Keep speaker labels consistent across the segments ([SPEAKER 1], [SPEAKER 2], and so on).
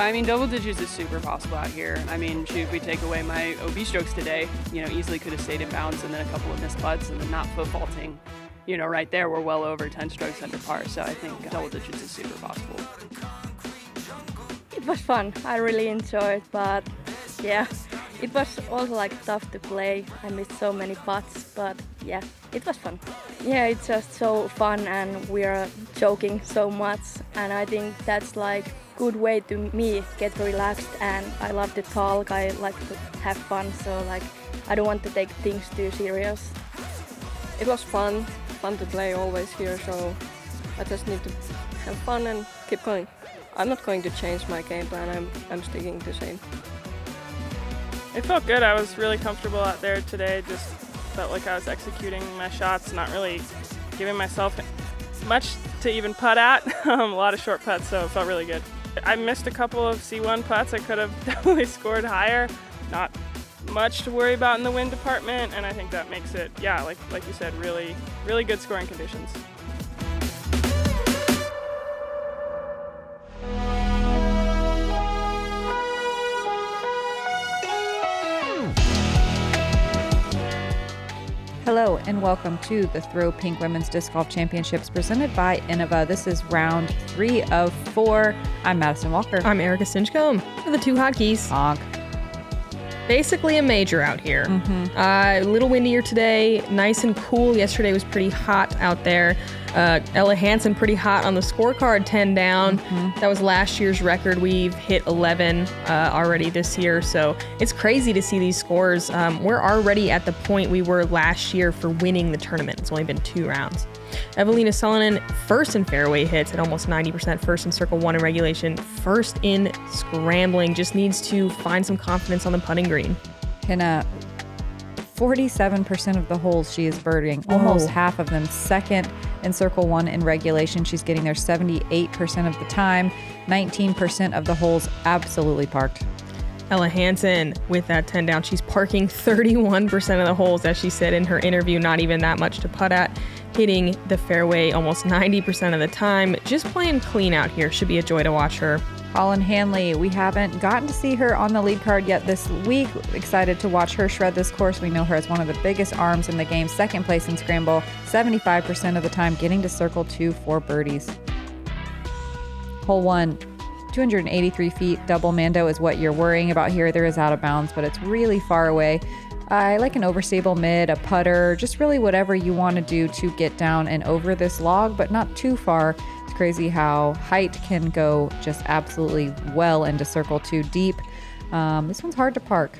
[SPEAKER 1] I mean, double digits is super possible out here. I mean, shoot, if we take away my OB strokes today, easily could have stayed in bounds and then a couple of missed putts and then not foot faulting. Right there, we're well over 10 strokes under par, so I think double digits is super possible.
[SPEAKER 2] It was fun. I really enjoyed, but yeah, it was also tough to play. I missed so many putts, but yeah, it was fun. Yeah, it's just so fun and we are joking so much, and I think that's good way to me get relaxed, and I love to talk. I like to have fun, so I don't want to take things too serious.
[SPEAKER 3] It was fun to play always here, so I just need to have fun and keep going. I'm not going to change my game plan. I'm sticking to the same.
[SPEAKER 4] It felt good. I was really comfortable out there today. Just felt like I was executing my shots, not really giving myself much to even putt at. A lot of short putts, so it felt really good. I missed a couple of C1 putts. I could have definitely scored higher. Not much to worry about in the wind department, and I think that makes it, yeah, like you said, really, really good scoring conditions.
[SPEAKER 5] Hello and welcome to the Throw Pink Women's Disc Golf Championships presented by Innova. This is round 3 of 4. I'm Madison Walker.
[SPEAKER 6] I'm Erika Stinchcomb for the two hotkeys.
[SPEAKER 5] Honk.
[SPEAKER 6] Basically a major out here. A little windier today, nice and cool. Yesterday was pretty hot out there. Ella Hansen pretty hot on the scorecard, 10 down. That was last year's record. We've hit 11 already this year, so it's crazy to see these scores. We're already at the point we were last year for winning the tournament. It's only been 2 rounds. Eveliina Salonen, first in fairway hits at almost 90%, first in circle 1 in regulation, first in scrambling, just needs to find some confidence on the putting green.
[SPEAKER 5] Henna, 47% of the holes she is birdieing, almost half of them. Second in circle 1 in regulation. She's getting there 78% of the time, 19% of the holes absolutely parked.
[SPEAKER 6] Ella Hansen with that 10 down. She's parking 31% of the holes, as she said in her interview, not even that much to putt at. Hitting the fairway almost 90% of the time. Just playing clean out here. Should be a joy to watch her.
[SPEAKER 5] Holyn Handley, we haven't gotten to see her on the lead card yet this week. Excited to watch her shred this course. We know her as one of the biggest arms in the game. Second place in scramble, 75% of the time, getting to circle 2 for birdies. Hole 1, 283 feet. Double Mando is what you're worrying about here. There is out of bounds, but it's really far away. I like an overstable mid, a putter, just really whatever you want to do to get down and over this log, but not too far. It's crazy how height can go just absolutely well into circle 2 deep. This one's hard to park.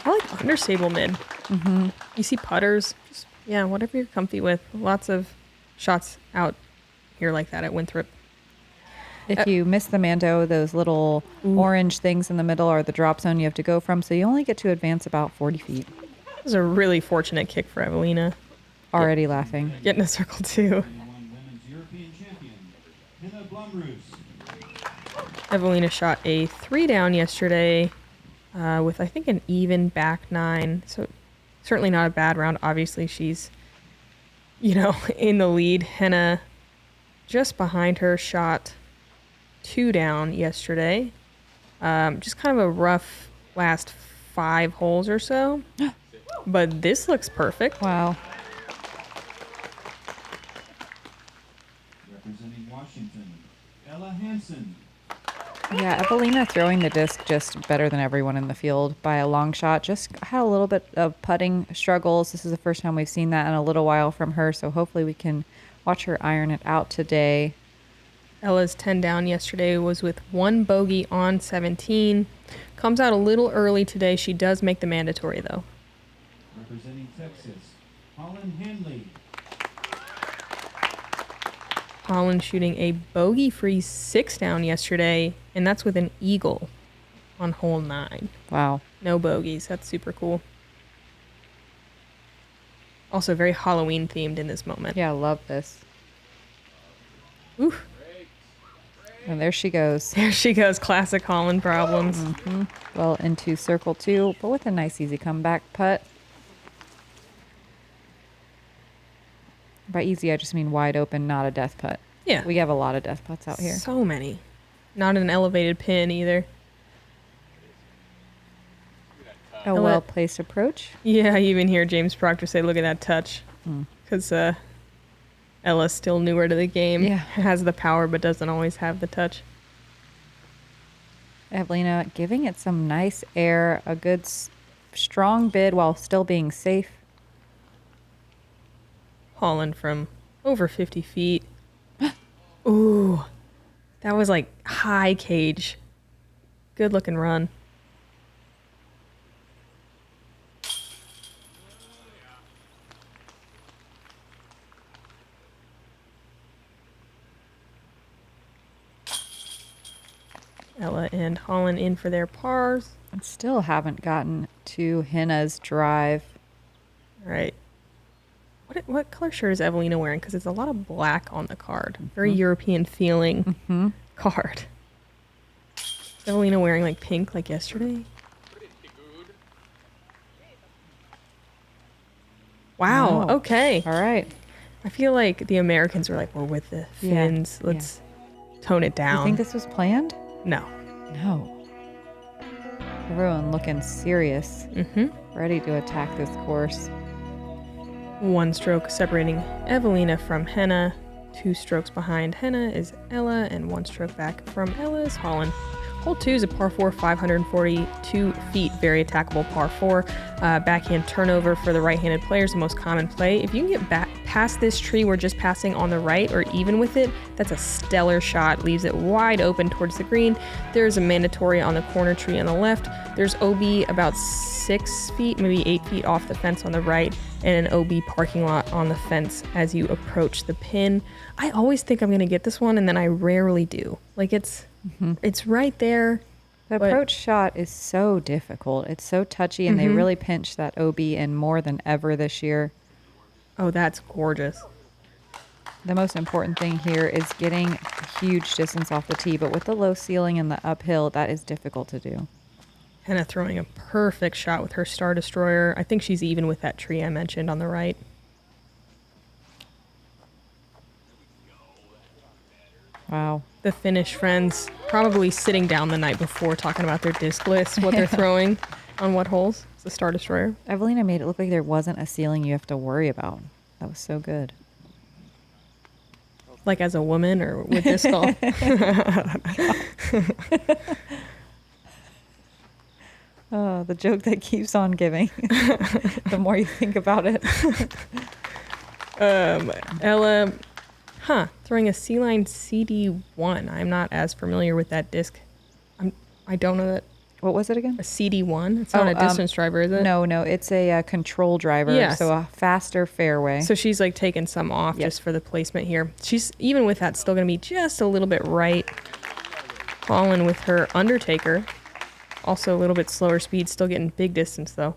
[SPEAKER 6] I like understable mid. You see putters, just, whatever you're comfy with. Lots of shots out here like that at Winthrop.
[SPEAKER 5] If you miss the Mando, those little orange things in the middle are the drop zone you have to go from, so you only get to advance about 40 feet.
[SPEAKER 6] This is a really fortunate kick for Eveliina.
[SPEAKER 5] Already laughing.
[SPEAKER 6] Getting to circle 2. Eveliina shot a 3 down yesterday with, I think, an even back 9. So certainly not a bad round. Obviously, she's, in the lead. Henna just behind her shot 2 down yesterday. Just kind of a rough last 5 holes or so. But this looks perfect.
[SPEAKER 5] Wow.
[SPEAKER 7] Representing Washington, Ella Hansen.
[SPEAKER 5] Yeah, Eveliina throwing the disc just better than everyone in the field by a long shot. Just had a little bit of putting struggles. This is the first time we've seen that in a little while from her, so hopefully we can watch her iron it out today.
[SPEAKER 6] Ella's 10 down yesterday was with 1 bogey on 17. Comes out a little early today. She does make the mandatory, though.
[SPEAKER 7] Representing Texas, Holyn Handley.
[SPEAKER 6] Holyn shooting a bogey-free 6 down yesterday, and that's with an eagle on hole 9.
[SPEAKER 5] Wow.
[SPEAKER 6] No bogeys. That's super cool. Also very Halloween themed in this moment.
[SPEAKER 5] Yeah, I love this.
[SPEAKER 6] Oof.
[SPEAKER 5] And there she goes.
[SPEAKER 6] There she goes. Classic Holyn problems.
[SPEAKER 5] Well into circle 2, but with a nice easy comeback putt. By easy, I just mean wide open, not a death putt.
[SPEAKER 6] Yeah.
[SPEAKER 5] We have a lot of death putts out here.
[SPEAKER 6] So many. Not an elevated pin either.
[SPEAKER 5] A well-placed approach.
[SPEAKER 6] Yeah, I even hear James Proctor say, look at that touch. Because Ella's still newer to the game.
[SPEAKER 5] Yeah.
[SPEAKER 6] Has the power, but doesn't always have the touch.
[SPEAKER 5] Eveliina giving it some nice air, a good strong bid while still being safe.
[SPEAKER 6] Holyn from over 50 feet. Ooh, that was like high cage. Good looking run. Ella and Holyn in for their pars.
[SPEAKER 5] And still haven't gotten to Henna's drive.
[SPEAKER 6] All right. What color shirt is Eveliina wearing? Because it's a lot of black on the card. Very European feeling card. Is Eveliina wearing like pink like yesterday? Wow.
[SPEAKER 5] No.
[SPEAKER 6] Okay.
[SPEAKER 5] All right.
[SPEAKER 6] I feel like the Americans were like, we're with the Finns. Let's tone it down.
[SPEAKER 5] You think this was planned?
[SPEAKER 6] No.
[SPEAKER 5] No. Everyone looking serious. Ready to attack this course.
[SPEAKER 6] 1 stroke separating Eveliina from Henna. 2 strokes behind Henna is Ella, and 1 stroke back from Ella is Holyn. Hole 2 is a par 4, 542 feet, very attackable par 4. Backhand turnover for the right-handed players, the most common play. If you can get back past this tree, we're just passing on the right or even with it, that's a stellar shot. Leaves it wide open towards the green. There's a mandatory on the corner tree on the left. There's OB about 6 feet, maybe 8 feet off the fence on the right, and an OB parking lot on the fence as you approach the pin. I always think I'm going to get this one, and then I rarely do. Like, it's right there.
[SPEAKER 5] The approach shot is so difficult. It's so touchy, and they really pinch that OB in more than ever this year.
[SPEAKER 6] Oh, that's gorgeous.
[SPEAKER 5] The most important thing here is getting a huge distance off the tee, but with the low ceiling and the uphill, that is difficult to do.
[SPEAKER 6] Henna throwing a perfect shot with her Star Destroyer. I think she's even with that tree I mentioned on the right.
[SPEAKER 5] Wow.
[SPEAKER 6] The Finnish friends probably sitting down the night before talking about their disc list, what they're throwing on what holes. It's the Star Destroyer.
[SPEAKER 5] Eveliina made it look like there wasn't a ceiling you have to worry about. That was so good.
[SPEAKER 6] Like as a woman or with disc golf?
[SPEAKER 5] Oh, the joke that keeps on giving. The more you think about it.
[SPEAKER 6] Ella, throwing a C-Line CD1. I'm not as familiar with that disc. I don't know that.
[SPEAKER 5] What was it again?
[SPEAKER 6] A CD1? It's not a distance driver, is it?
[SPEAKER 5] No, it's a control driver.
[SPEAKER 6] Yes.
[SPEAKER 5] So a faster fairway.
[SPEAKER 6] So she's like taking some off just for the placement here. She's, even with that, still going to be just a little bit right. Holyn with her Undertaker. Also a little bit slower speed, still getting big distance though.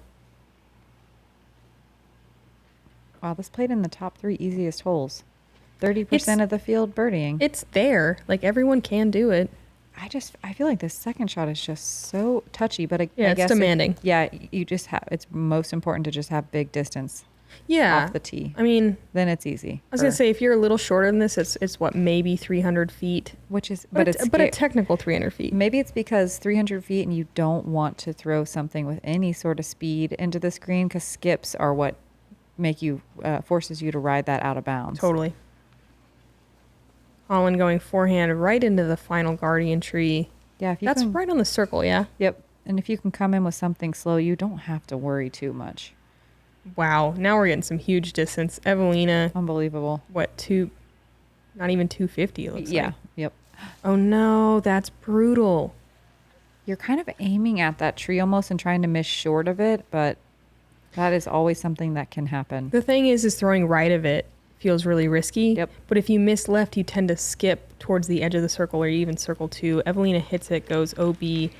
[SPEAKER 5] Wow, this played in the top 3 easiest holes. 30% of the field birdieing.
[SPEAKER 6] It's there. Like, everyone can do it.
[SPEAKER 5] I feel like this second shot is just so touchy, but I
[SPEAKER 6] it's
[SPEAKER 5] guess
[SPEAKER 6] demanding.
[SPEAKER 5] You just have, it's most important to just have big distance off the tee.
[SPEAKER 6] I mean,
[SPEAKER 5] then it's easy.
[SPEAKER 6] I was going to say, if you're a little shorter than this, it's what, maybe 300 feet?
[SPEAKER 5] Which is,
[SPEAKER 6] but a technical 300 feet.
[SPEAKER 5] Maybe it's because 300 feet and you don't want to throw something with any sort of speed into the screen, because skips are what make you, forces you to ride that out of bounds.
[SPEAKER 6] Totally. Holyn going forehand right into the final guardian tree.
[SPEAKER 5] Yeah, if you
[SPEAKER 6] That's
[SPEAKER 5] can,
[SPEAKER 6] right on the circle, yeah?
[SPEAKER 5] Yep. And if you can come in with something slow, you don't have to worry too much.
[SPEAKER 6] Wow. Now we're getting some huge distance. Eveliina,
[SPEAKER 5] Unbelievable.
[SPEAKER 6] what, not even 250 it looks like.
[SPEAKER 5] Yep.
[SPEAKER 6] Oh no, that's brutal.
[SPEAKER 5] You're kind of aiming at that tree almost and trying to miss short of it, but that is always something that can happen.
[SPEAKER 6] The thing is throwing right of it feels really risky.
[SPEAKER 5] Yep.
[SPEAKER 6] But if you miss left, you tend to skip towards the edge of the circle or even circle 2. Eveliina hits it, goes OB.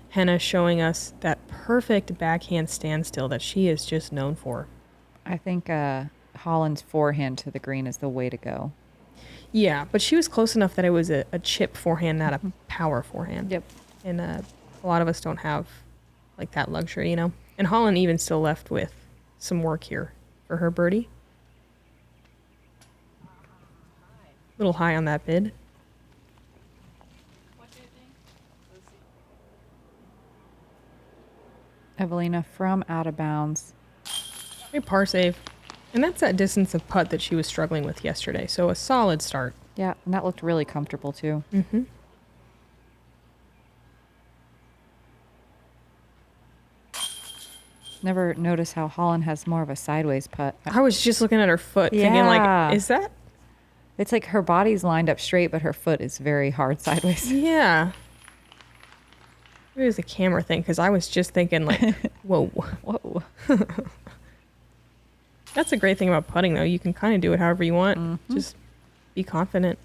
[SPEAKER 6] Henna showing us that perfect backhand standstill that she is just known for.
[SPEAKER 5] I think Holland's forehand to the green is the way to go.
[SPEAKER 6] Yeah, but she was close enough that it was a chip forehand, not a power forehand.
[SPEAKER 5] Yep.
[SPEAKER 6] And a lot of us don't have like that luxury, you know? And Holyn even still left with some work here for her birdie. little high on that bid.
[SPEAKER 1] What do you think? Let's see.
[SPEAKER 5] Eveliina from out of bounds.
[SPEAKER 6] Great par save. And that's that distance of putt that she was struggling with yesterday. So a solid start.
[SPEAKER 5] Yeah, and that looked really comfortable too.
[SPEAKER 6] Mm-hmm.
[SPEAKER 5] Never noticed how Holyn has more of a sideways putt.
[SPEAKER 6] I was just looking at her foot thinking
[SPEAKER 5] Yeah.
[SPEAKER 6] like, is that?
[SPEAKER 5] It's like her body's lined up straight, but her foot is very hard sideways.
[SPEAKER 6] Yeah. Maybe it was a camera thing because I was just thinking like, whoa.
[SPEAKER 5] Whoa.
[SPEAKER 6] That's a great thing about putting though. You can kind of do it however you want. Just be confident.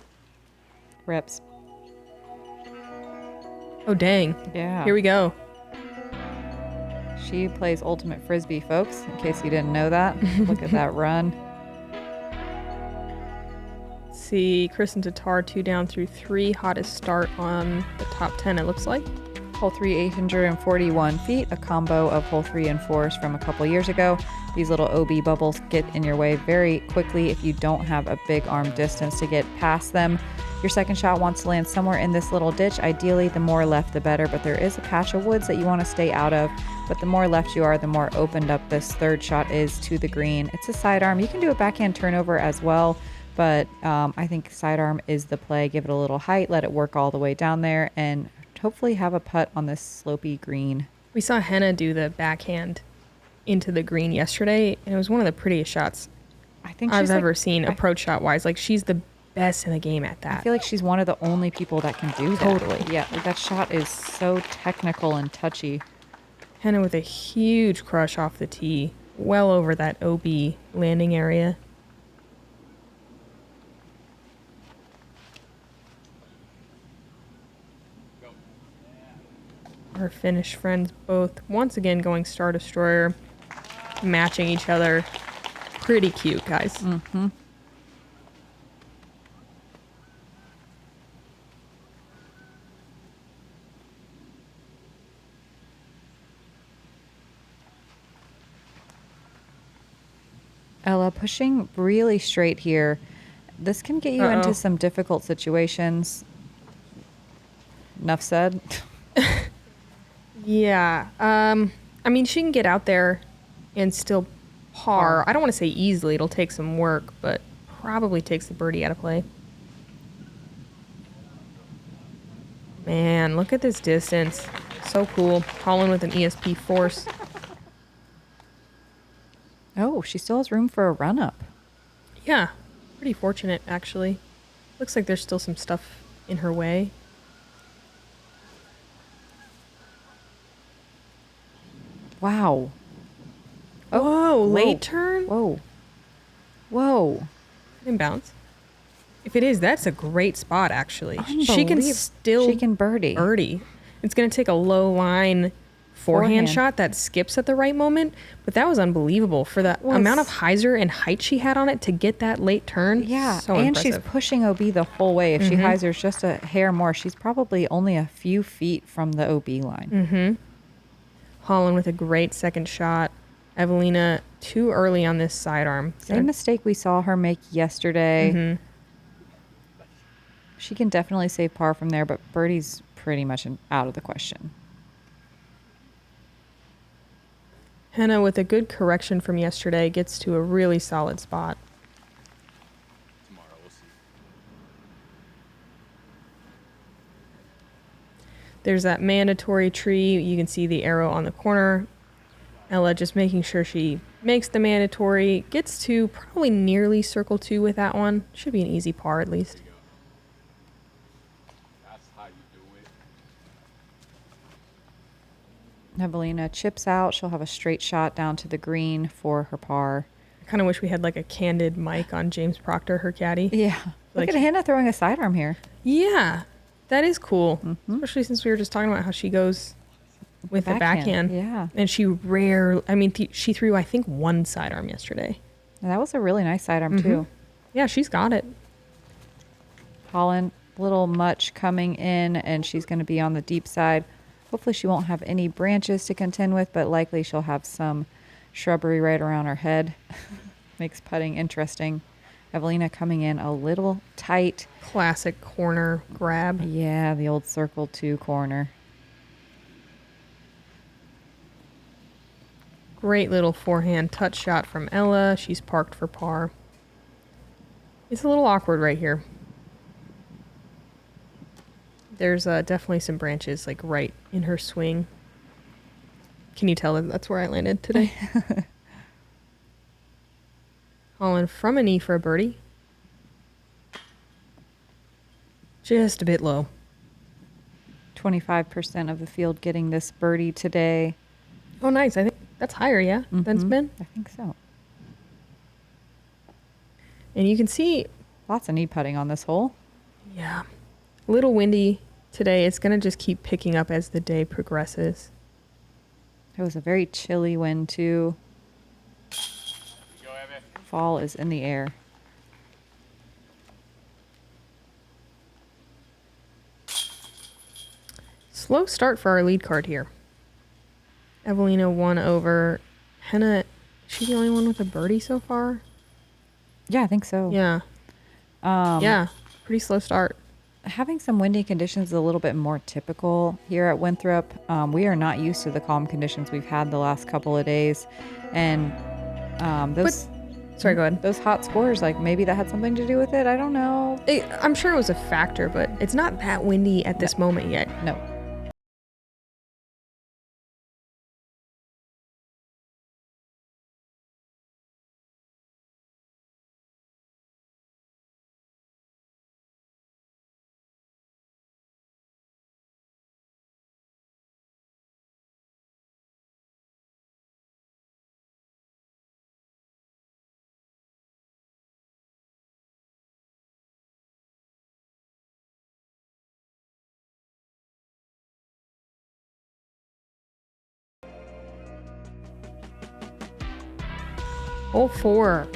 [SPEAKER 5] Rips.
[SPEAKER 6] Oh, dang.
[SPEAKER 5] Yeah.
[SPEAKER 6] Here we go.
[SPEAKER 5] She plays Ultimate Frisbee, folks, in case you didn't know that. Look at that run.
[SPEAKER 6] See, Kristen Tatar 2 down through 3. Hottest start on the top 10, it looks like.
[SPEAKER 5] Hole 3, 841 feet, a combo of hole 3 and 4s from a couple years ago. These little OB bubbles get in your way very quickly if you don't have a big arm distance to get past them. Your second shot wants to land somewhere in this little ditch. Ideally, the more left, the better, but there is a patch of woods that you want to stay out of. But the more left you are, the more opened up this third shot is to the green. It's a sidearm. You can do a backhand turnover as well, but I think sidearm is the play. Give it a little height, let it work all the way down there, and hopefully have a putt on this slopey green.
[SPEAKER 6] We saw Henna do the backhand into the green yesterday, and it was one of the prettiest shots
[SPEAKER 5] I think
[SPEAKER 6] I've
[SPEAKER 5] she's
[SPEAKER 6] ever seen approach shot wise. Like, she's the best in the game at
[SPEAKER 5] I
[SPEAKER 6] that.
[SPEAKER 5] feel like she's one of the only people that can do that.
[SPEAKER 6] Totally.
[SPEAKER 5] Yeah, like that shot is so technical and touchy.
[SPEAKER 6] Henna with a huge crush off the tee, well over that OB landing area. Our Finnish friends both once again going Star Destroyer, matching each other. Pretty cute, guys.
[SPEAKER 5] Mm-hmm. Ella pushing really straight here. This can get you into some difficult situations. Enough said.
[SPEAKER 6] Yeah. I mean, she can get out there and still par. I don't want to say easily. It'll take some work, but probably takes the birdie out of play. Man, look at this distance. So cool. Holyn with an ESP force.
[SPEAKER 5] Oh, she still has room for a run-up.
[SPEAKER 6] Yeah, pretty fortunate, actually. Looks like there's still some stuff in her way.
[SPEAKER 5] Wow.
[SPEAKER 6] Oh, late
[SPEAKER 5] whoa.
[SPEAKER 6] turn?
[SPEAKER 5] Whoa. Whoa.
[SPEAKER 6] In bounds. If it is, that's a great spot, actually. She can still
[SPEAKER 5] She can birdie.
[SPEAKER 6] It's going to take a low line forehand shot that skips at the right moment, but that was unbelievable for the amount of hyzer and height she had on it to get that late turn.
[SPEAKER 5] Yeah,
[SPEAKER 6] so
[SPEAKER 5] and
[SPEAKER 6] impressive.
[SPEAKER 5] she's pushing OB the whole way. If she hyzers just a hair more, she's probably only a few feet from the OB line.
[SPEAKER 6] Holyn with a great second shot. Eveliina too early on this sidearm.
[SPEAKER 5] Same mistake we saw her make yesterday. She can definitely save par from there, but birdie's pretty much out of the question.
[SPEAKER 6] Henna with a good correction from yesterday gets to a really solid spot.
[SPEAKER 8] Tomorrow we'll see.
[SPEAKER 6] There's that mandatory tree. You can see the arrow on the corner. Ella just making sure she makes the mandatory. Gets to probably nearly circle 2 with that one. Should be an easy par at least.
[SPEAKER 8] That's how you do it.
[SPEAKER 5] Eveliina chips out. She'll have a straight shot down to the green for her par.
[SPEAKER 6] I kind of wish we had like a candid mic on James Proctor, her caddy.
[SPEAKER 5] Yeah.
[SPEAKER 6] Like-
[SPEAKER 5] Look at Henna throwing a sidearm here.
[SPEAKER 6] Yeah, that is cool. Especially since we were just talking about how she goes with the backhand.
[SPEAKER 5] Yeah.
[SPEAKER 6] And she she threw, I think, one sidearm yesterday.
[SPEAKER 5] That was a really nice sidearm, too.
[SPEAKER 6] Yeah, she's got it.
[SPEAKER 5] Holyn, little much coming in, and she's going to be on the deep side. Hopefully she won't have any branches to contend with, but likely she'll have some shrubbery right around her head. Makes putting interesting. Eveliina coming in a little tight.
[SPEAKER 6] Classic corner grab.
[SPEAKER 5] Yeah, the old circle 2 corner.
[SPEAKER 6] Great little forehand touch shot from Ella. She's parked for par. It's a little awkward right here. There's definitely some branches like right in her swing. Can you tell that that's where I landed today? Holyn from a knee for a birdie. Just a bit low.
[SPEAKER 5] 25% of the field getting this birdie today.
[SPEAKER 6] Oh, nice. I think that's higher, yeah, than it's been.
[SPEAKER 5] I think so.
[SPEAKER 6] And you can see...
[SPEAKER 5] Lots of knee putting on this hole.
[SPEAKER 6] Yeah. A little windy today. It's going to just keep picking up as the day progresses.
[SPEAKER 5] It was a very chilly wind, too. Fall is in the air.
[SPEAKER 6] Slow start for our lead card here. Eveliina 1 over. Henna, is she the only one with a birdie so far?
[SPEAKER 5] Yeah, I think so.
[SPEAKER 6] Yeah. Yeah, pretty slow start.
[SPEAKER 5] Having some windy conditions is a little bit more typical here at Winthrop. We are not used to the calm conditions we've had the last couple of days. And those...
[SPEAKER 6] Sorry, go ahead.
[SPEAKER 5] Those hot scores, like maybe that had something to do with it. I don't know.
[SPEAKER 6] I'm sure it was a factor, but it's not that windy at this moment yet.
[SPEAKER 5] No.
[SPEAKER 6] Hole 4.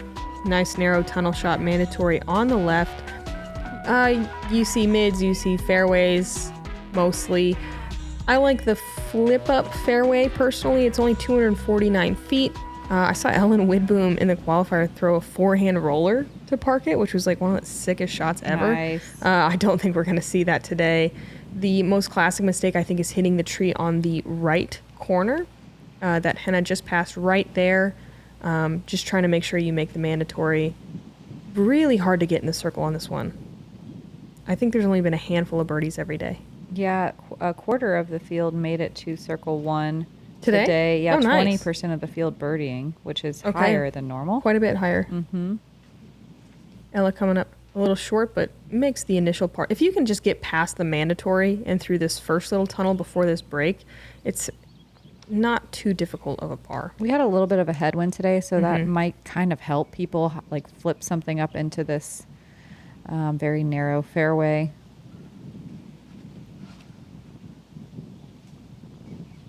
[SPEAKER 6] Nice narrow tunnel shot mandatory on the left. You see mids, you see fairways, mostly. I like the flip up fairway personally. It's only 249 feet. I saw Ellen Widboom in the qualifier throw a forehand roller to park it, which was like one of the sickest shots ever.
[SPEAKER 5] Nice.
[SPEAKER 6] I don't think we're going to see that today. The most classic mistake, I think, is hitting the tree on the right corner. That Henna just passed right there. Just trying to make sure you make the mandatory. Really hard to get in the circle on this one. I think there's only been a handful of birdies every day.
[SPEAKER 5] Yeah, a quarter of the field made it to circle 1
[SPEAKER 6] today.
[SPEAKER 5] Yeah,
[SPEAKER 6] oh, nice.
[SPEAKER 5] 20% of the field birdieing, which is higher than normal.
[SPEAKER 6] Quite a bit higher.
[SPEAKER 5] Mm-hmm.
[SPEAKER 6] Ella coming up a little short, but makes the initial part. If you can just get past the mandatory and through this first little tunnel before this break, it's not too difficult of a par.
[SPEAKER 5] We had a little bit of a headwind today, so that might kind of help people like flip something up into this very narrow fairway.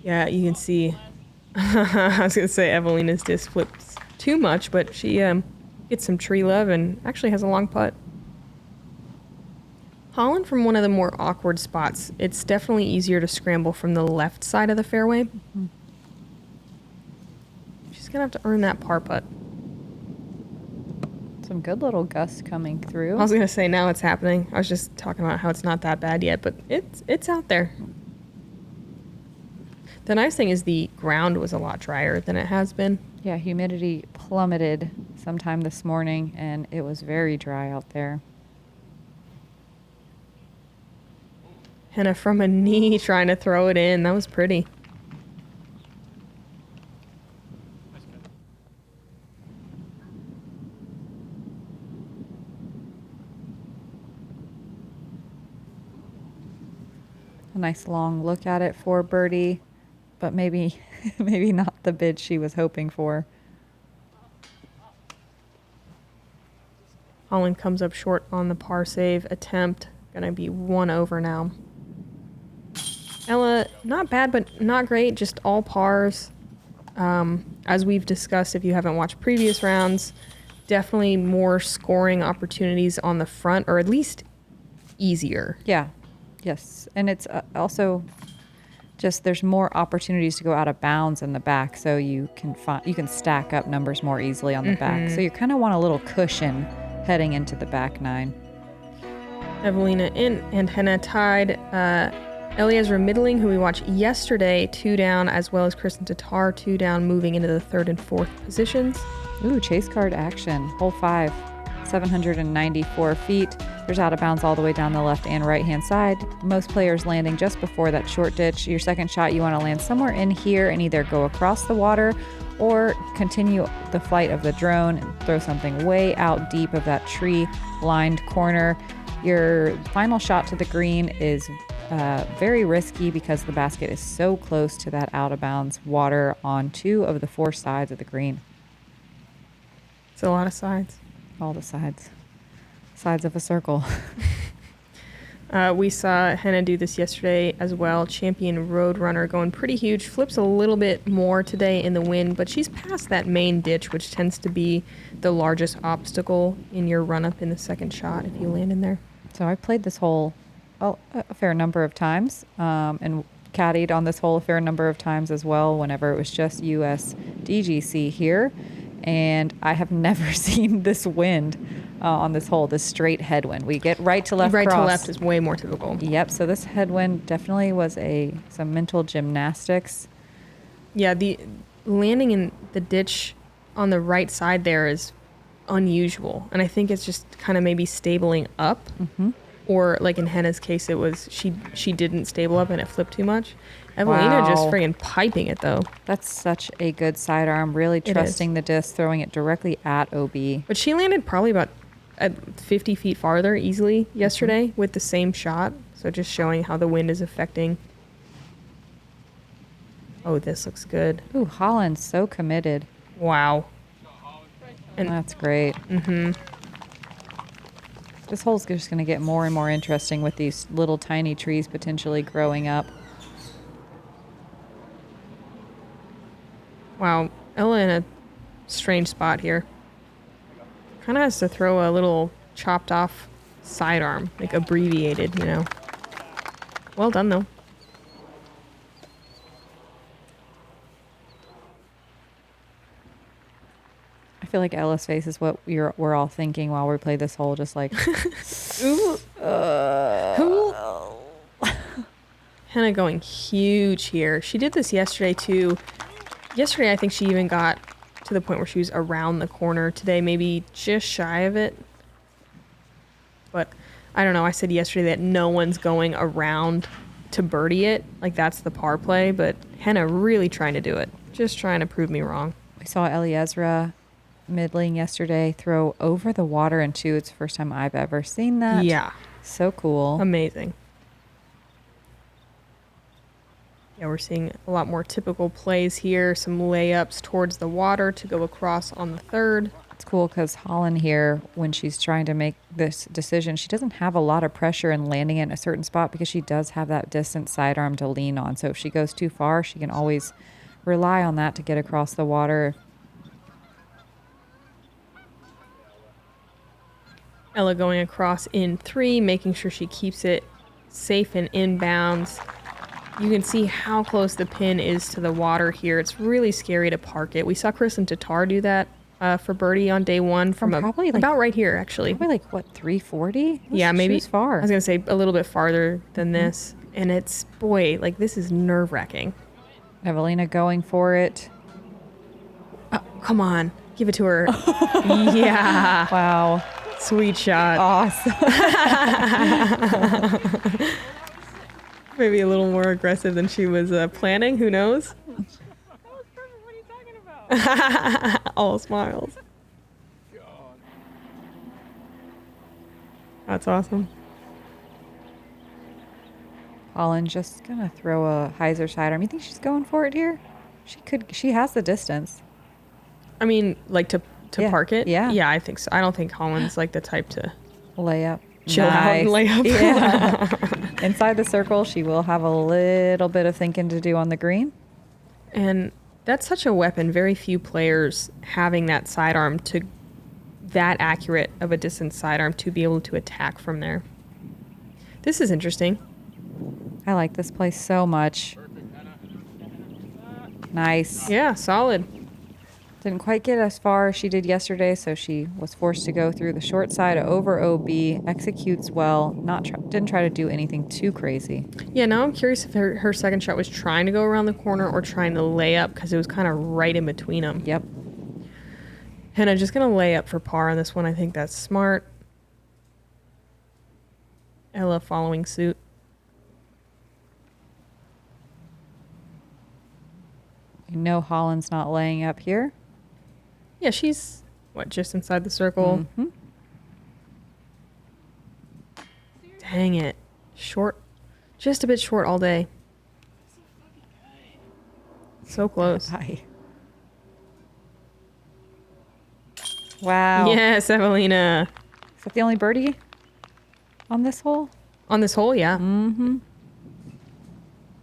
[SPEAKER 6] Yeah, you can see. I was going to say Evelina's disc flips too much, but she gets some tree love and actually has a long putt. Holyn from one of the more awkward spots. It's definitely easier to scramble from the left side of the fairway. Mm-hmm. She's going to have to earn that par putt.
[SPEAKER 5] Some good little gusts coming through.
[SPEAKER 6] I was going to say now it's happening. I was just talking about how it's not that bad yet, but it's out there. The nice thing is the ground was a lot drier than it has been.
[SPEAKER 5] Yeah, humidity plummeted sometime this morning, and it was very dry out there.
[SPEAKER 6] Henna from a knee trying to throw it in. That was pretty.
[SPEAKER 5] A nice long look at it for birdie, but maybe not the bid she was hoping for.
[SPEAKER 6] Holyn comes up short on the par save attempt. Gonna be 1 over now. Ella, not bad, but not great. Just all pars. As we've discussed, if you haven't watched previous rounds, definitely more scoring opportunities on the front, or at least easier.
[SPEAKER 5] Yeah, yes. And it's also just there's more opportunities to go out of bounds in the back, so you can stack up numbers more easily on the back. So you kind of want a little cushion heading into the back nine.
[SPEAKER 6] Eveliina and Henna tied. Eliezra Middling, who we watched yesterday, 2 down, as well as Kristen Tatar, 2 down, moving into the 3rd and 4th positions.
[SPEAKER 5] Ooh, chase card action. Hole 5, 794 feet. There's out of bounds all the way down the left and right hand side. Most players landing just before that short ditch. Your second shot, you want to land somewhere in here and either go across the water or continue the flight of the drone and throw something way out deep of that tree lined corner. Your final shot to the green is very risky because the basket is so close to that out of bounds water on 2 of the 4 sides of the green.
[SPEAKER 6] It's a lot of sides.
[SPEAKER 5] All the sides. Sides of a circle.
[SPEAKER 6] We saw Henna do this yesterday as well. Champion Roadrunner going pretty huge. Flips a little bit more today in the wind, but she's past that main ditch, which tends to be the largest obstacle in your run-up in the second shot if you land in there.
[SPEAKER 5] So I played this hole a fair number of times and caddied on this hole a fair number of times as well whenever it was just USDGC here. And I have never seen this wind on this hole, this straight headwind. We get right to left
[SPEAKER 6] Right
[SPEAKER 5] cross.
[SPEAKER 6] to left is way more typical.
[SPEAKER 5] Yep, so this headwind definitely was some mental gymnastics.
[SPEAKER 6] Yeah, the landing in the ditch on the right side there is unusual. And I think it's just kind of maybe stabling up.
[SPEAKER 5] Mm-hmm.
[SPEAKER 6] Or like in Henna's case, it was she didn't stable up and it flipped too much. Eveliina just
[SPEAKER 5] Wow.
[SPEAKER 6] friggin' piping it though.
[SPEAKER 5] That's such a good sidearm, really trusting the disc, throwing it directly at OB.
[SPEAKER 6] But she landed probably about 50 feet farther easily yesterday with the same shot. So just showing how the wind is affecting. Oh, this looks good.
[SPEAKER 5] Ooh, Holyn's so committed.
[SPEAKER 6] Wow. And
[SPEAKER 5] That's great.
[SPEAKER 6] mm-hmm.
[SPEAKER 5] This hole's just going to get more and more interesting with these little tiny trees potentially growing up.
[SPEAKER 6] Wow, Ella in a strange spot here. Kind of has to throw a little chopped off sidearm, like abbreviated, you know. Well done though.
[SPEAKER 5] I feel like Ella's face is what we're all thinking while we play this hole, just like, ooh,
[SPEAKER 6] Henna going huge here. She did this yesterday too. Yesterday I think she even got to the point where she was around the corner. Today maybe just shy of it. But I don't know. I said yesterday that no one's going around to birdie it. Like that's the par play. But Henna really trying to do it. Just trying to prove me wrong.
[SPEAKER 5] we saw Eliezra Middling yesterday throw over the water in 2. It's the first time I've ever seen that.
[SPEAKER 6] Yeah.
[SPEAKER 5] So cool.
[SPEAKER 6] Amazing. Yeah, we're seeing a lot more typical plays here. Some layups towards the water to go across on the 3rd.
[SPEAKER 5] It's cool because Holyn here, when she's trying to make this decision, she doesn't have a lot of pressure in landing it in a certain spot because she does have that distant sidearm to lean on. So if she goes too far, she can always rely on that to get across the water.
[SPEAKER 6] Ella going across in 3, making sure she keeps it safe and inbounds. You can see how close the pin is to the water here. It's really scary to park it. We saw Kristen Tatar do that for birdie on day 1 from
[SPEAKER 5] probably like,
[SPEAKER 6] about right here, actually.
[SPEAKER 5] Probably like, what, 340?
[SPEAKER 6] Yeah, maybe.
[SPEAKER 5] She was far.
[SPEAKER 6] I was going to say a little bit farther than this. And it's, boy, like this is nerve-wracking.
[SPEAKER 5] Eveliina going for it.
[SPEAKER 6] Oh, come on. Give it to her. Yeah.
[SPEAKER 5] Wow.
[SPEAKER 6] Sweet shot.
[SPEAKER 5] Awesome.
[SPEAKER 6] Maybe a little more aggressive than she was planning. Who knows?
[SPEAKER 4] That was perfect. What are you talking about?
[SPEAKER 6] All smiles. That's awesome.
[SPEAKER 5] Holyn just gonna throw a hyzer sidearm. You think she's going for it here? She could. She has the distance.
[SPEAKER 6] I mean, like to
[SPEAKER 5] Yeah.
[SPEAKER 6] park it?
[SPEAKER 5] Yeah.
[SPEAKER 6] Yeah, I think so. I don't think Holyn's like the type to
[SPEAKER 5] Layup.
[SPEAKER 6] chill out and lay up.
[SPEAKER 5] Yeah. Inside the circle, she will have a little bit of thinking to do on the green.
[SPEAKER 6] And that's such a weapon. Very few players having that sidearm to that accurate of a distance sidearm to be able to attack from there. This is interesting.
[SPEAKER 5] I like this play so much. Nice.
[SPEAKER 6] Yeah, solid.
[SPEAKER 5] Didn't quite get as far as she did yesterday, so she was forced to go through the short side over OB. Executes well. Didn't try to do anything too crazy.
[SPEAKER 6] Yeah, now I'm curious if her second shot was trying to go around the corner or trying to lay up because it was kind of right in between them.
[SPEAKER 5] Yep.
[SPEAKER 6] Henna just going to lay up for par on this one. I think that's smart. Ella following suit.
[SPEAKER 5] You know Holyn's not laying up here.
[SPEAKER 6] Yeah, she's, just inside the circle?
[SPEAKER 5] Mm-hmm.
[SPEAKER 6] Dang it. Short. Just a bit short all day. So close.
[SPEAKER 5] Hi. Wow.
[SPEAKER 6] Yes, Eveliina.
[SPEAKER 5] Is that the only birdie on this hole?
[SPEAKER 6] On this hole, yeah.
[SPEAKER 5] Mm-hmm.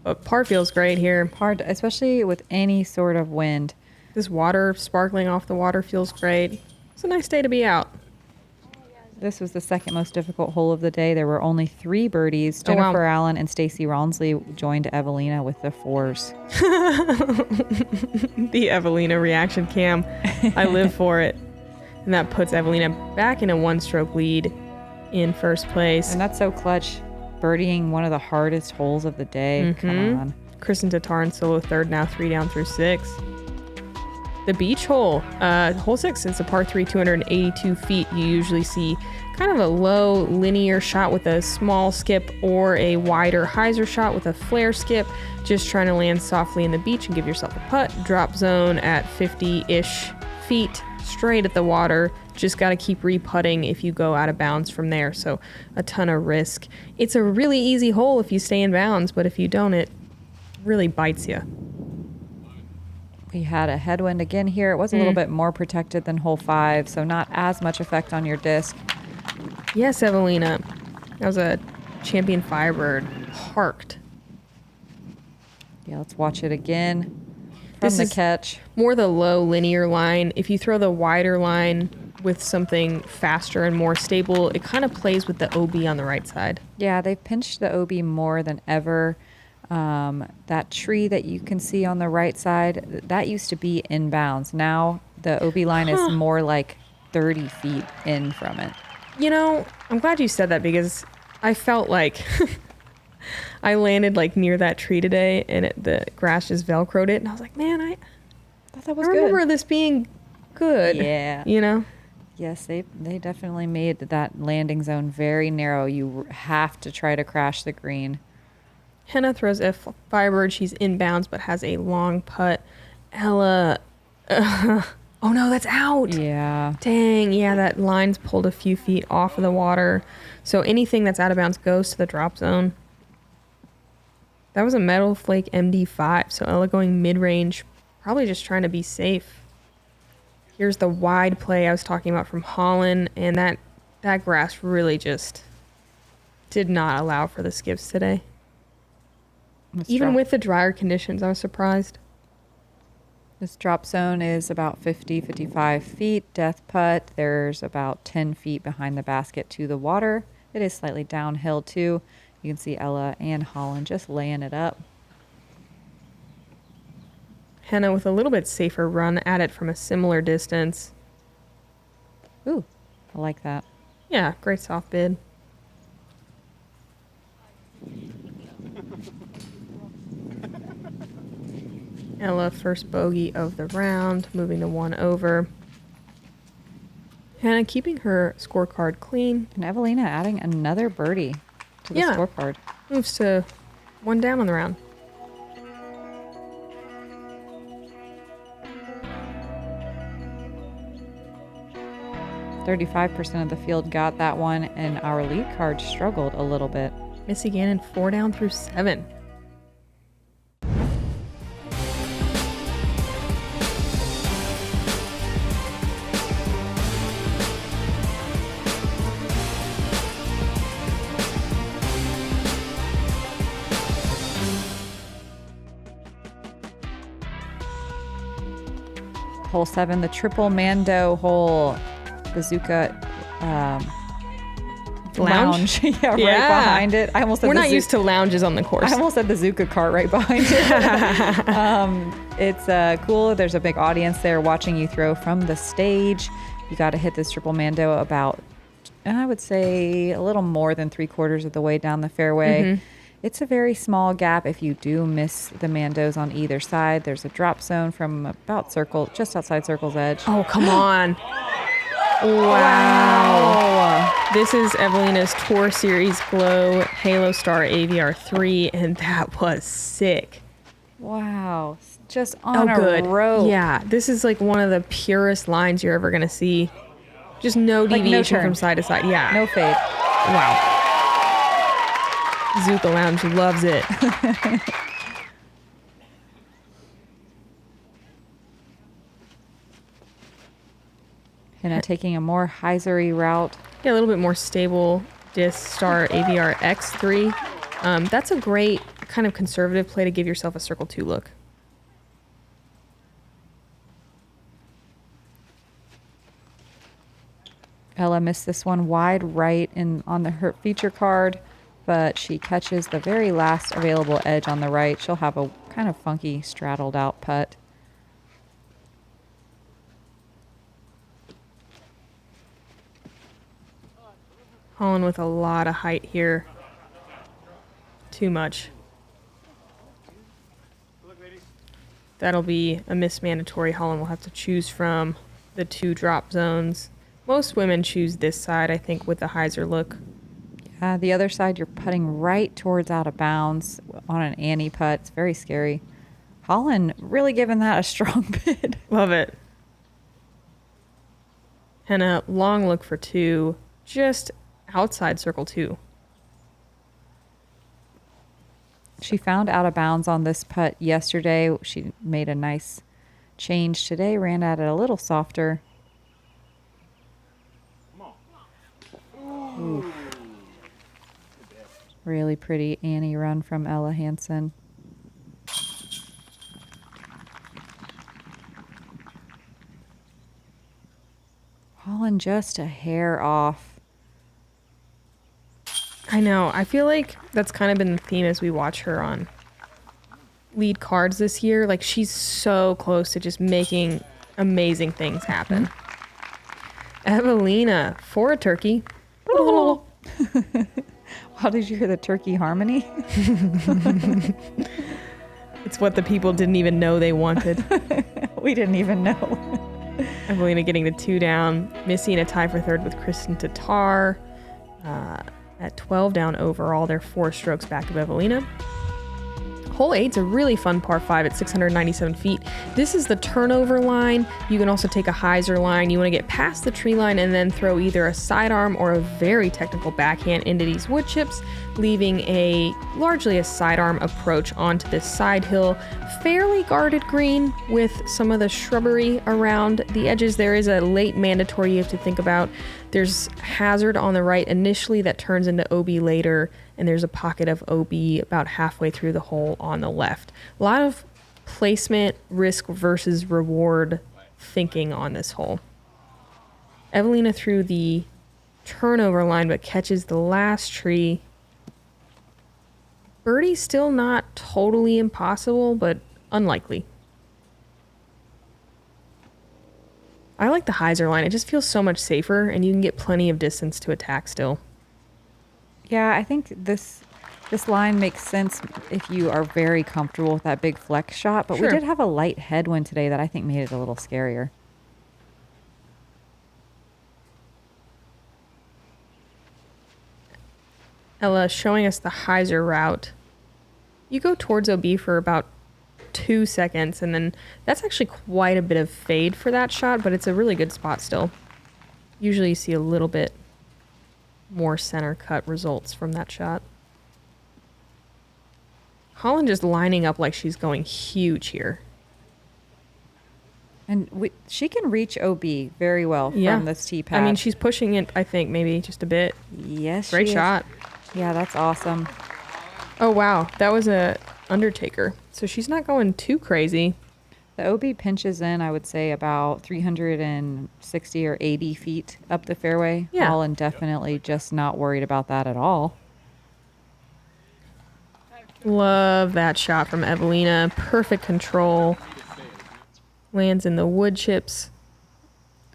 [SPEAKER 6] But par feels great here.
[SPEAKER 5] Hard, especially with any sort of wind.
[SPEAKER 6] This water sparkling off the water feels great. It's a nice day to be out.
[SPEAKER 5] This was the second most difficult hole of the day. There were only 3 birdies.
[SPEAKER 6] Oh, wow.
[SPEAKER 5] Jennifer Allen and Stacy Ronsley joined Eveliina with the 4s.
[SPEAKER 6] The Eveliina reaction cam. I live for it. And that puts Eveliina back in a 1-stroke lead in first place.
[SPEAKER 5] And that's so clutch. Birdieing one of the hardest holes of the day.
[SPEAKER 6] Mm-hmm.
[SPEAKER 5] Come on.
[SPEAKER 6] Kristen Tatar in solo third, now 3 down through 6. The beach hole, hole 6, it's a par 3, 282 feet. You usually see kind of a low linear shot with a small skip or a wider hyzer shot with a flare skip. Just trying to land softly in the beach and give yourself a putt. Drop zone at 50-ish feet straight at the water. Just got to keep re-putting if you go out of bounds from there. So a ton of risk. It's a really easy hole if you stay in bounds, but if you don't, it really bites you.
[SPEAKER 5] We had a headwind again here. It was a little bit more protected than hole 5, so not as much effect on your disc.
[SPEAKER 6] Yes, Eveliina. That was a champion Firebird. Parked.
[SPEAKER 5] Yeah, let's watch it again from
[SPEAKER 6] This
[SPEAKER 5] the
[SPEAKER 6] is
[SPEAKER 5] catch.
[SPEAKER 6] more the low linear line. If you throw the wider line with something faster and more stable, it kind of plays with the OB on the right side.
[SPEAKER 5] Yeah, they've pinched the OB more than ever. That tree that you can see on the right side, that used to be inbounds. Now the OB line is more like 30 feet in from it.
[SPEAKER 6] You know, I'm glad you said that because I felt like I landed like near that tree today and the grass just velcroed it. And I was like, man, I
[SPEAKER 5] thought that
[SPEAKER 6] I
[SPEAKER 5] was
[SPEAKER 6] remember
[SPEAKER 5] good.
[SPEAKER 6] this being good.
[SPEAKER 5] Yeah.
[SPEAKER 6] You know?
[SPEAKER 5] Yes, they definitely made that landing zone very narrow. You have to try to crash the green.
[SPEAKER 6] Henna throws a Firebird. She's inbounds but has a long putt. Ella, oh no, that's out.
[SPEAKER 5] Yeah.
[SPEAKER 6] Dang, yeah, that line's pulled a few feet off of the water. So anything that's out of bounds goes to the drop zone. That was a Metal Flake MD5. So Ella going mid-range, probably just trying to be safe. Here's the wide play I was talking about from Holyn, and that grass really just did not allow for the skips today. Even with the drier conditions, I was surprised.
[SPEAKER 5] This drop zone is about 50, 55 feet. Death putt, there's about 10 feet behind the basket to the water. It is slightly downhill too. You can see Ella and Holyn just laying it up.
[SPEAKER 6] Henna with a little bit safer run at it from a similar distance.
[SPEAKER 5] Ooh, I like that.
[SPEAKER 6] Yeah, great soft bid. Ella first bogey of the round, moving to 1 over. Henna keeping her scorecard clean.
[SPEAKER 5] And Eveliina adding another birdie to the scorecard.
[SPEAKER 6] Moves to 1 down on the round.
[SPEAKER 5] %35% of the field got that one, and our lead card struggled a little bit.
[SPEAKER 6] Missy Gannon 4 down through 7.
[SPEAKER 5] Hole 7, the triple Mando hole. Bazooka lounge. Yeah, right behind it. I almost said
[SPEAKER 6] we're not used to lounges on the course.
[SPEAKER 5] I almost said the Zuka cart right behind it. It's cool. There's a big audience there watching you throw from the stage. You got to hit this triple mando about, I would say, a little more than 3/4 of the way down the fairway. It's a very small gap if you do miss the mandos on either side. There's a drop zone from about just outside circle's edge.
[SPEAKER 6] Oh, come on. Wow. This is Evelina's Tour Series Glow Halo Star AVR 3, and that was sick.
[SPEAKER 5] Wow. Just on a rope.
[SPEAKER 6] Yeah, this is like one of the purest lines you're ever going to see. Just no deviation from side to side. Yeah.
[SPEAKER 5] No fade.
[SPEAKER 6] Wow. Zuka Lounge loves it.
[SPEAKER 5] Henna taking a more hyzery route.
[SPEAKER 6] Yeah, a little bit more stable disc Star AVR X3. That's a great kind of conservative play to give yourself a circle 2 look.
[SPEAKER 5] Ella missed this one wide right on her feature card, but she catches the very last available edge on the right. She'll have a kind of funky straddled out putt.
[SPEAKER 6] Holyn with a lot of height here. Too much. That'll be a miss mandatory. Holyn will have to choose from the 2 drop zones. Most women choose this side, I think, with the hyzer look.
[SPEAKER 5] Yeah, the other side, you're putting right towards out of bounds on an Annie putt. It's very scary. Holyn really giving that a strong bid.
[SPEAKER 6] Love it. Henna, long look for 2, just outside circle 2.
[SPEAKER 5] She found out of bounds on this putt yesterday. She made a nice change today, ran at it a little softer. Oof. Really pretty Annie run from Ella Hansen. Holyn just a hair off.
[SPEAKER 6] I know. I feel like that's kind of been the theme as we watch her on lead cards this year. Like, she's so close to just making amazing things happen. Eveliina for a turkey.
[SPEAKER 5] How did you hear the turkey harmony?
[SPEAKER 6] It's what the people didn't even know they wanted.
[SPEAKER 5] We didn't even know.
[SPEAKER 6] Eveliina getting the 2 down. Missy in a tie for 3rd with Kristen Tatar. At 12 down overall, they're 4 strokes back of Eveliina. Hole 8's a really fun par 5 at 697 feet. This is the turnover line. You can also take a hyzer line. You want to get past the tree line and then throw either a sidearm or a very technical backhand into these wood chips, leaving largely a sidearm approach onto this side hill. Fairly guarded green with some of the shrubbery around the edges. There is a late mandatory you have to think about. There's hazard on the right initially that turns into OB later, and there's a pocket of OB about halfway through the hole on the left. A lot of placement, risk versus reward thinking on this hole. Eveliina through the turnover line, but catches the last tree. Birdie's still not totally impossible, but unlikely. I like the hyzer line. It just feels so much safer, and you can get plenty of distance to attack still.
[SPEAKER 5] Yeah, I think this line makes sense if you are very comfortable with that big flex shot, but
[SPEAKER 6] Sure.
[SPEAKER 5] we did have a light headwind today that I think made it a little scarier.
[SPEAKER 6] Ella showing us the hyzer route. You go towards OB for about 2 seconds, and then that's actually quite a bit of fade for that shot, but it's a really good spot still. Usually you see a little bit more center cut results from that shot. Holyn just lining up like she's going huge here.
[SPEAKER 5] And she can reach OB very well from this tee pad.
[SPEAKER 6] I mean, she's pushing it, I think, maybe just a bit.
[SPEAKER 5] Yes,
[SPEAKER 6] Great
[SPEAKER 5] she is.
[SPEAKER 6] shot.
[SPEAKER 5] Yeah, that's awesome.
[SPEAKER 6] Oh, wow. That was a undertaker. So she's not going too crazy.
[SPEAKER 5] The OB pinches in, I would say, about 360 or 80 feet up the fairway.
[SPEAKER 6] Yeah.
[SPEAKER 5] Holyn definitely just not worried about that at all.
[SPEAKER 6] Love that shot from Eveliina. Perfect control. Lands in the wood chips.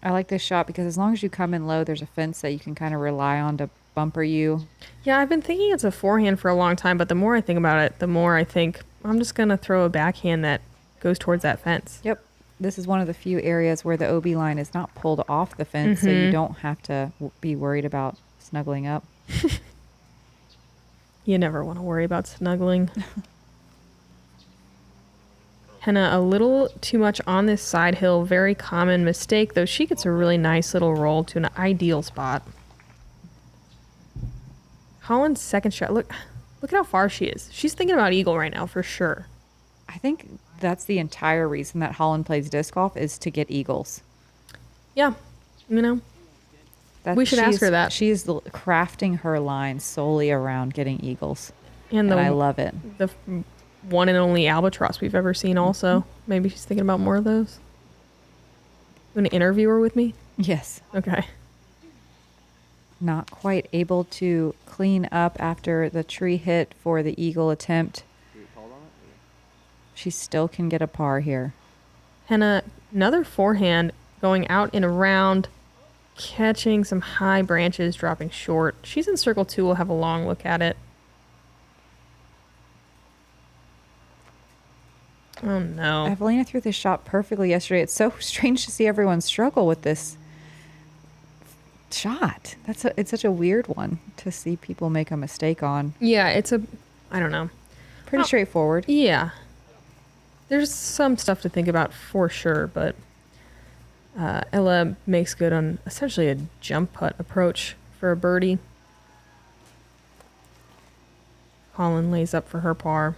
[SPEAKER 5] I like this shot because as long as you come in low, there's a fence that you can kind of rely on to bumper you.
[SPEAKER 6] Yeah, I've been thinking it's a forehand for a long time, but the more I think about it, the more I think I'm just going to throw a backhand that goes towards that fence.
[SPEAKER 5] Yep. This is one of the few areas where the OB line is not pulled off the fence, so you don't have to be worried about snuggling up.
[SPEAKER 6] You never want to worry about snuggling. Henna, a little too much on this side hill. Very common mistake, though she gets a really nice little roll to an ideal spot. Holyn's second shot. Look at how far she is. She's thinking about eagle right now for sure.
[SPEAKER 5] I think that's the entire reason that Holyn plays disc golf is to get eagles.
[SPEAKER 6] Yeah, you know. We should ask her that.
[SPEAKER 5] She's crafting her line solely around getting eagles.
[SPEAKER 6] And
[SPEAKER 5] I love it.
[SPEAKER 6] The one and only albatross we've ever seen also. Maybe she's thinking about more of those. You want to interview her with me?
[SPEAKER 5] Yes.
[SPEAKER 6] Okay.
[SPEAKER 5] Not quite able to clean up after the tree hit for the eagle attempt. She still can get a par here.
[SPEAKER 6] Henna, another forehand going out and around, catching some high branches, dropping short. She's in circle 2. We'll have a long look at it. Oh, no.
[SPEAKER 5] Eveliina threw this shot perfectly yesterday. It's so strange to see everyone struggle with this shot. It's such a weird one to see people make a mistake on.
[SPEAKER 6] Yeah, I don't know.
[SPEAKER 5] Pretty straightforward.
[SPEAKER 6] Yeah. There's some stuff to think about for sure, but Ella makes good on essentially a jump putt approach for a birdie. Holyn lays up for her par.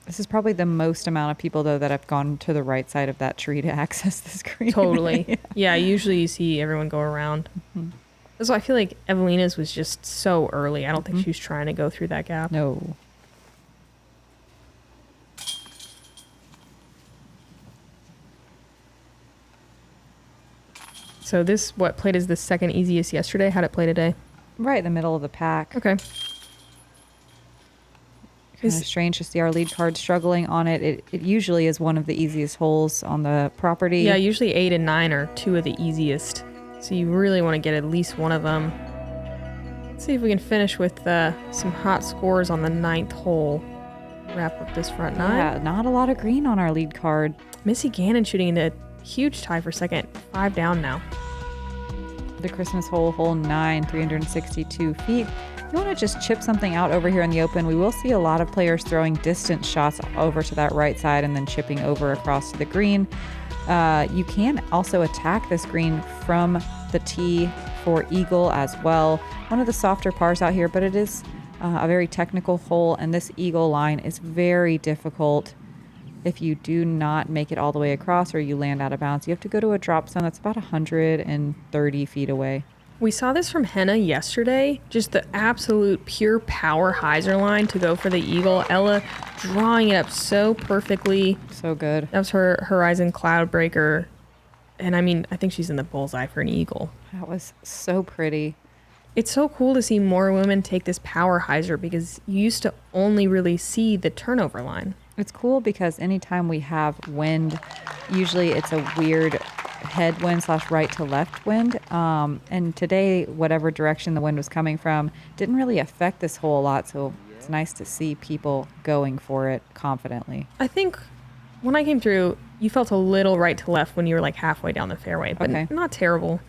[SPEAKER 5] This is probably the most amount of people, though, that have gone to the right side of that tree to access this green.
[SPEAKER 6] Totally. Yeah, usually you see everyone go around. So I feel like Eveliina's was just so early. I don't think she was trying to go through that gap.
[SPEAKER 5] No.
[SPEAKER 6] So this, played as the second easiest yesterday? How'd it play today?
[SPEAKER 5] Right in the middle of the pack.
[SPEAKER 6] Okay.
[SPEAKER 5] Kind of strange to see our lead card struggling on it. It usually is one of the easiest holes on the property.
[SPEAKER 6] Yeah, usually 8 and 9 are 2 of the easiest. So you really want to get at least one of them. Let's see if we can finish with some hot scores on the 9th hole. Wrap up this front 9.
[SPEAKER 5] Yeah, not a lot of green on our lead card.
[SPEAKER 6] Missy Gannon shooting into a huge tie for second. 5 down now.
[SPEAKER 5] The Christmas hole, hole 9, 362 feet. If you want to just chip something out over here in the open, we will see a lot of players throwing distance shots over to that right side and then chipping over across to the green. You can also attack this green from the tee for eagle as well. One of the softer pars out here, but it is a very technical hole, and this eagle line is very difficult. If you do not make it all the way across or you land out of bounds, you have to go to a drop zone that's about 130 feet away.
[SPEAKER 6] We saw this from Henna yesterday, just the absolute pure power hyzer line to go for the eagle. Ella drawing it up so perfectly.
[SPEAKER 5] So good.
[SPEAKER 6] That was her horizon cloud breaker. And I mean, I think she's in the bullseye for an eagle.
[SPEAKER 5] That was so pretty.
[SPEAKER 6] It's so cool to see more women take this power hyzer because you used to only really see the turnover line.
[SPEAKER 5] It's cool because anytime we have wind, usually it's a weird headwind / right to left wind. And today, whatever direction the wind was coming from didn't really affect this hole a lot. So it's nice to see people going for it confidently.
[SPEAKER 6] I think when I came through, you felt a little right to left when you were like halfway down the fairway, but not terrible.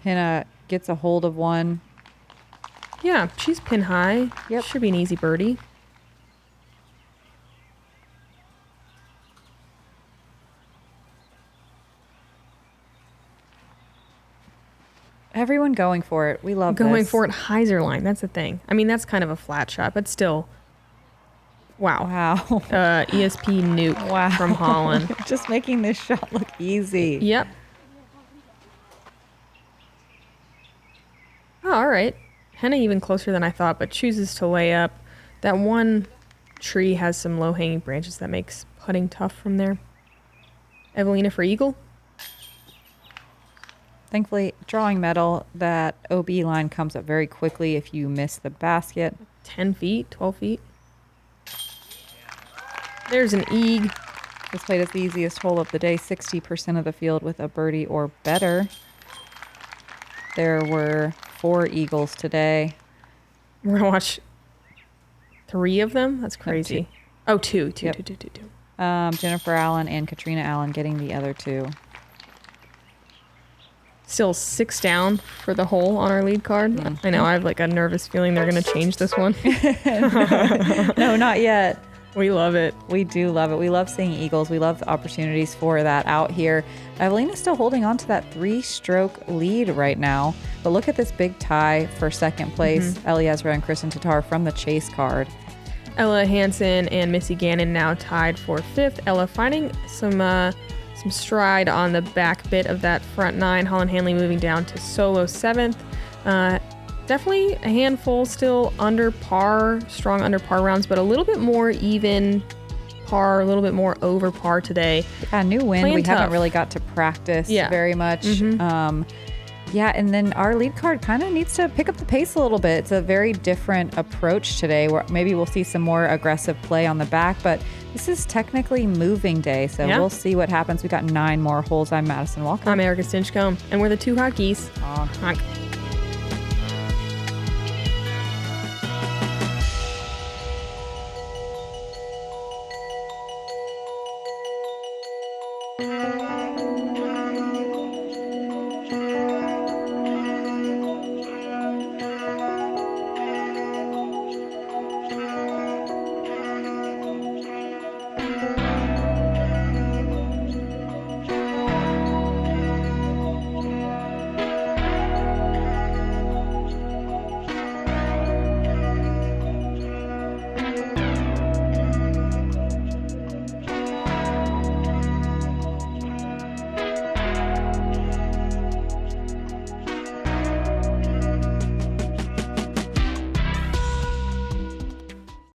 [SPEAKER 5] Henna gets a hold of one.
[SPEAKER 6] Yeah, she's pin high.
[SPEAKER 5] Yep.
[SPEAKER 6] Should be an easy birdie.
[SPEAKER 5] Everyone going for it. We love
[SPEAKER 6] Going
[SPEAKER 5] this.
[SPEAKER 6] for it, hyzer line. That's the thing. I mean, that's kind of a flat shot, but still. Wow.
[SPEAKER 5] Wow.
[SPEAKER 6] ESP nuke from Holyn.
[SPEAKER 5] Just making this shot look easy.
[SPEAKER 6] Yep. Oh, all right. Henna even closer than I thought, but chooses to lay up. That one tree has some low-hanging branches that makes putting tough from there. Eveliina for eagle.
[SPEAKER 5] Thankfully, drawing metal, that OB line comes up very quickly if you miss the basket.
[SPEAKER 6] 10 feet, 12 feet. There's an eag.
[SPEAKER 5] This played as the easiest hole of the day, 60% of the field with a birdie or better. There were 4 eagles today.
[SPEAKER 6] We're going to watch 3 of them? That's crazy. Oh, two.
[SPEAKER 5] Yep. Jennifer Allen and Katrina Allen getting the other 2.
[SPEAKER 6] Still 6 down for the hole on our lead card. I know, I have like a nervous feeling they're going to change this one.
[SPEAKER 5] No, not yet.
[SPEAKER 6] We love it.
[SPEAKER 5] We do love it. We love seeing eagles. We love the opportunities for that out here. Evelina's still holding on to that 3-stroke lead right now. But look at this big tie for second place. Ellie Ezra and Kristen Tatar from the chase card.
[SPEAKER 6] Ella Hansen and Missy Gannon now tied for 5th. Ella finding some stride on the back bit of that front 9. Holyn Handley moving down to solo 7th. Definitely a handful still under par, strong under par rounds, but a little bit more even par, a little bit more over par today.
[SPEAKER 5] Yeah, new wind.
[SPEAKER 6] Playing
[SPEAKER 5] We
[SPEAKER 6] tough.
[SPEAKER 5] haven't really got to practice very much. Yeah, and then our lead card kind of needs to pick up the pace a little bit. It's a very different approach today where maybe we'll see some more aggressive play on the back, but this is technically moving day, so we'll see what happens. We got 9 more holes. I'm Madison Walker.
[SPEAKER 6] I'm Erika Stinchcomb, and we're the 2 hot geese. Honk.